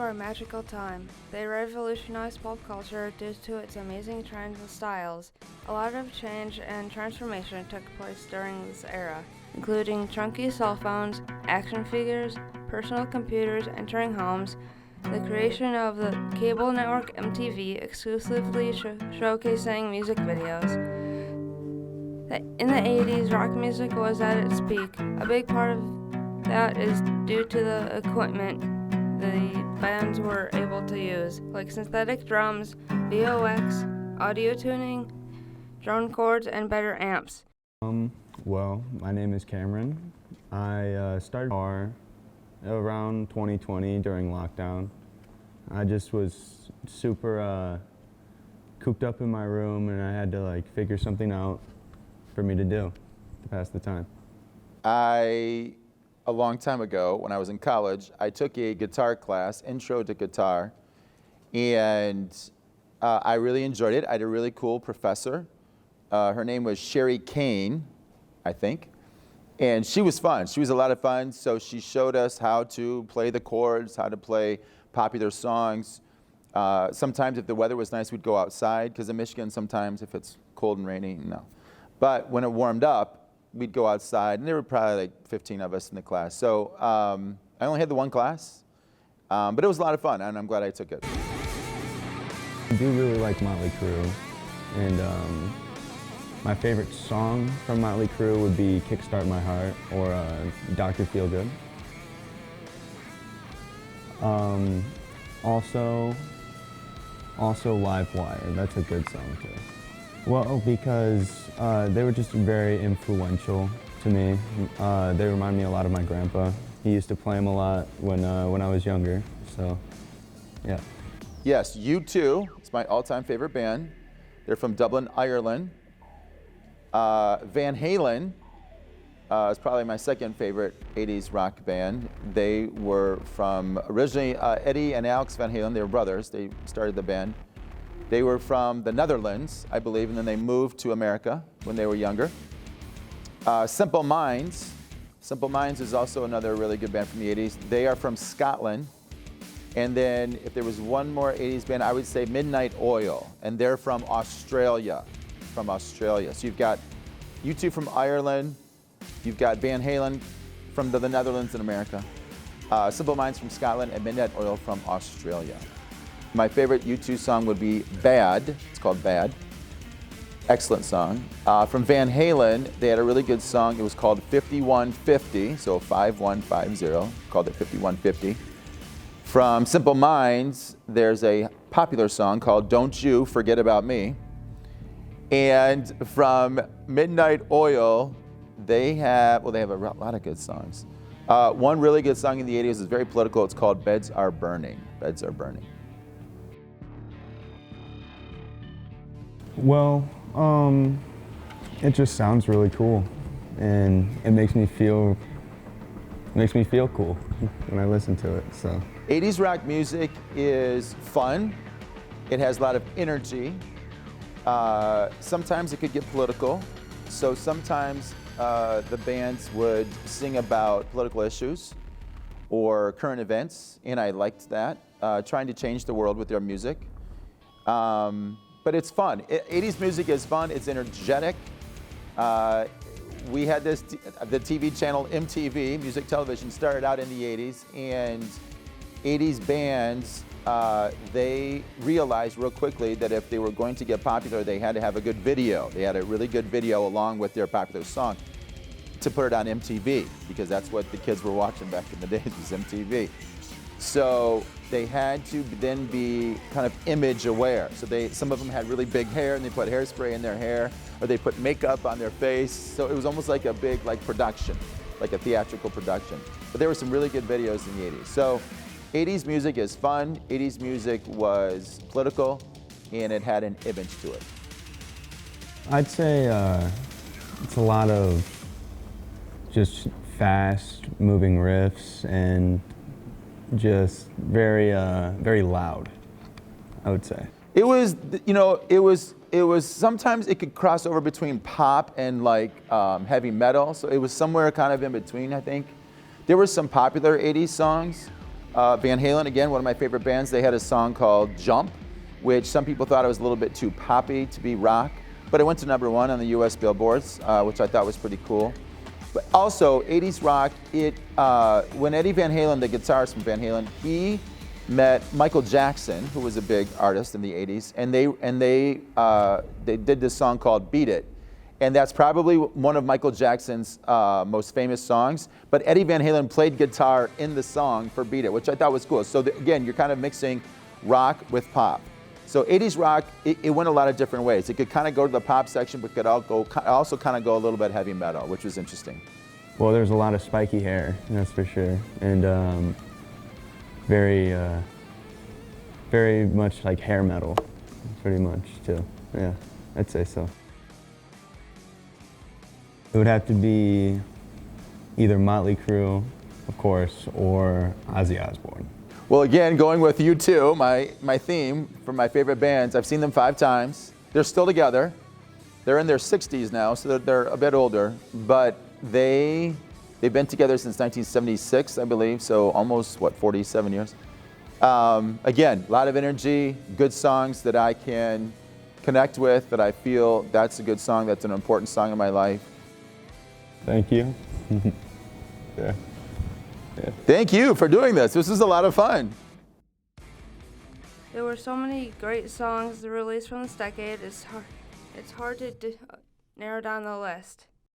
were a magical time. They revolutionized pop culture due to its amazing trends and styles. A lot of change and transformation took place during this era, including chunky cell phones, action figures, personal computers entering homes, the creation of the cable network MTV exclusively showcasing music videos. In the 80s, rock music was at its peak. A big part of that is due to the equipment the bands were able to use, like synthetic drums, VOX, audio tuning, drone chords, and better amps. Well, my name is Cameron. I started guitar around 2020 during lockdown. I just was super cooped up in my room, and I had to figure something out for me to do to pass the time. A long time ago, when I was in college, I took a guitar class, Intro to Guitar, and I really enjoyed it. I had a really cool professor. Her name was Sherry Kane, I think, and she was fun. She was a lot of fun, so she showed us how to play the chords, how to play popular songs. Sometimes if the weather was nice, we'd go outside, because in Michigan, sometimes if it's cold and rainy, no. But when it warmed up, we'd go outside, and there were probably 15 of us in the class. So I only had the one class, but it was a lot of fun, and I'm glad I took it. I do really like Motley Crue, and my favorite song from Motley Crue would be Kickstart My Heart or Dr. Feelgood. Also Live Wire, that's a good song too. Well, because they were just very influential to me. They remind me a lot of my grandpa. He used to play them a lot when I was younger, so yeah. Yes, U2, it's my all-time favorite band. They're from Dublin, Ireland. Van Halen is probably my second favorite 80s rock band. They were from, originally Eddie and Alex Van Halen, they were brothers. They started the band. They were from the Netherlands, I believe, and then they moved to America when they were younger. Simple Minds. Simple Minds is also another really good band from the 80s. They are from Scotland. And then if there was one more 80s band, I would say Midnight Oil, and they're from Australia. So you've got U2 from Ireland, you've got Van Halen from the Netherlands and America, Simple Minds from Scotland, and Midnight Oil from Australia. My favorite U2 song would be Bad. It's called Bad. Excellent song. From Van Halen, they had a really good song. It was called 5150, so 5150, called it 5150. From Simple Minds, there's a popular song called Don't You Forget About Me. And from Midnight Oil, they have a lot of good songs. One really good song in the 80s is very political. It's called Beds Are Burning. Beds Are Burning. Well, it just sounds really cool, and it makes me feel cool when I listen to it. So 80s rock music is fun. It has a lot of energy. Sometimes it could get political. So sometimes the bands would sing about political issues or current events, and I liked that, trying to change the world with their music. But it's fun. 80s music is fun. It's energetic. We had the TV channel MTV, music television, started out in the 80s, and 80s bands, they realized real quickly that if they were going to get popular, they had to have a good video. They had a really good video along with their popular song to put it on MTV, because that's what the kids were watching back in the days, was MTV. So they had to then be kind of image aware. So some of them had really big hair, and they put hairspray in their hair, or they put makeup on their face. So it was almost like a big production, like a theatrical production. But there were some really good videos in the 80s. So 80s music is fun. 80s music was political, and it had an image to it. I'd say it's a lot of just fast moving riffs and just very loud, I would say. It was, it was sometimes it could cross over between pop and heavy metal. So it was somewhere kind of in between, I think. There were some popular 80s songs, Van Halen, again, one of my favorite bands. They had a song called Jump, which some people thought it was a little bit too poppy to be rock, but it went to #1 on the US Billboards, which I thought was pretty cool. But also, 80s rock, when Eddie Van Halen, the guitarist from Van Halen, he met Michael Jackson, who was a big artist in the 80s, and they did this song called Beat It. And that's probably one of Michael Jackson's most famous songs. But Eddie Van Halen played guitar in the song for Beat It, which I thought was cool. So again, you're kind of mixing rock with pop. So 80s rock, it went a lot of different ways. It could kind of go to the pop section, but could also kind of go a little bit heavy metal, which was interesting. Well, there's a lot of spiky hair, that's for sure, and very much like hair metal, pretty much too. Yeah, I'd say so. It would have to be either Motley Crue, of course, or Ozzy Osbourne. Well, again, going with U2, my theme for my favorite bands, I've seen them 5 times. They're still together. They're in their 60s now, so they're a bit older, but they've been together since 1976, I believe, so almost, 47 years. Again, a lot of energy, good songs that I can connect with, that I feel that's a good song, that's an important song in my life. Thank you. Yeah. Thank you for doing this. This is a lot of fun. There were so many great songs released from this decade, it's hard to narrow down the list.